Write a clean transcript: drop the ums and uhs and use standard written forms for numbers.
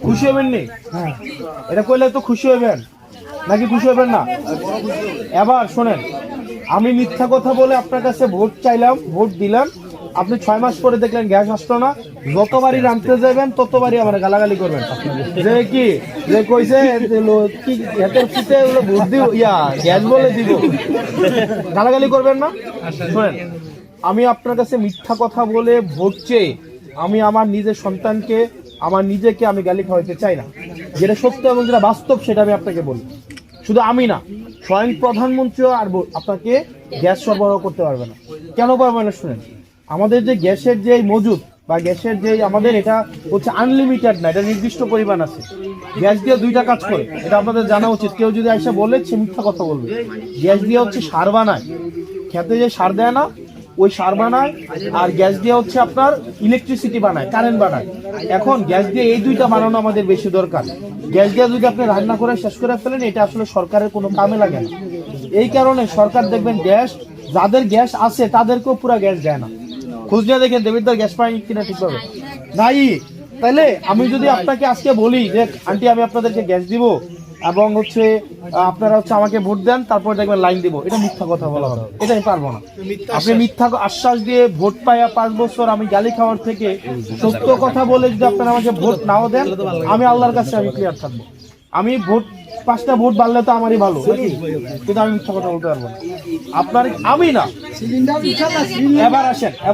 খুশি হবেন নি? এটা কইলে তো খুশি হবেন নাকি খুশি হবেন না? এবার শোনেন, আমি মিথ্যা কথা বলে আপনার কাছে ভোট চাইলাম, ভোট দিলাম, আপনি 6 মাস পরে দেখলেন গ্যাস আসলো না, যতবারই রাঁধতে যাবেন ততবারই আমার গালাগালি করবেন যে কি যে কইছে কি এতের ফুটে ভোট দিব গ্যাস বলে দিব, গালাগালি করবেন না? শোনেন, আমি আপনার কাছে মিথ্যা কথা বলে ভোট চেয়ে আমি আমার নিজের সন্তানকে, আমার নিজেকে আমি গালি খাওয়াইতে চাই না। যেটা সত্য এবং যেটা বাস্তব সেটা আমি আপনাকে বলি। শুধু আমি না, স্বয়ং প্রধানমন্ত্রীও আর আপনাকে গ্যাস সরবরাহ করতে পারবে না। কেন পারবে না? শুনেন, আমাদের যে গ্যাসের যে মজুদ বা গ্যাসের যে আমাদের এটা হচ্ছে আনলিমিটেড না, এটা নির্দিষ্ট পরিমাণ আছে। গ্যাস দিয়ে দুইটা কাজ করে, এটা আপনাদের জানা উচিত। কেউ যদি এসে বলে সে মিথ্যা কথা বলবে। গ্যাস দিয়ে হচ্ছে সার বানায়, খেতে যে সার দেয় না ওই সার বানায়, আর গ্যাস দিয়ে হচ্ছে আপনার ইলেকট্রিসিটি বানায়, কারেন্ট বানায়। এখন গ্যাস দিয়ে এই দুইটা বানানো আমাদের বেশি দরকার। গ্যাস দিয়ে যদি আপনি রান্না করে শেষ করে ফেলেন, এটা আসলে সরকারের কোনো কামে লাগে না। এই কারণে সরকার দেখবেন গ্যাস, যাদের গ্যাস আছে তাদেরকেও পুরো গ্যাস দেয় না। খোঁজ নিয়ে দেখেন দেবিদ্দার গ্যাস পাই কিনা ঠিকভাবে নাই। তাইলে আমি যদি আপনাকে আজকে বলি যে আন্টি আমি আপনাদেরকে গ্যাস দিব এবং হচ্ছে আপনারা হচ্ছে আমাকে ভোট দেন, তারপর দেখবেন লাইন দিব, এটা মিথ্যা কথা বলা হবে। এটা আমি পারবো না। আপনি মিথ্যা আশ্বাস দিয়ে ভোট পাইয়া 5 বছর আমি গালি খাওয়ার থেকে সত্য কথা বলে যদি আপনারা আমাকে ভোট নাও দেন, আমি আল্লাহর কাছে আমি ক্লিয়ার থাকবো। আমি ভোট 5টা ভোট বাড়লে তো আমারই ভালো, কিন্তু আমি মিথ্যা কথা বলতে পারবো না। আপনার আমি না। এবার আসেন, এবার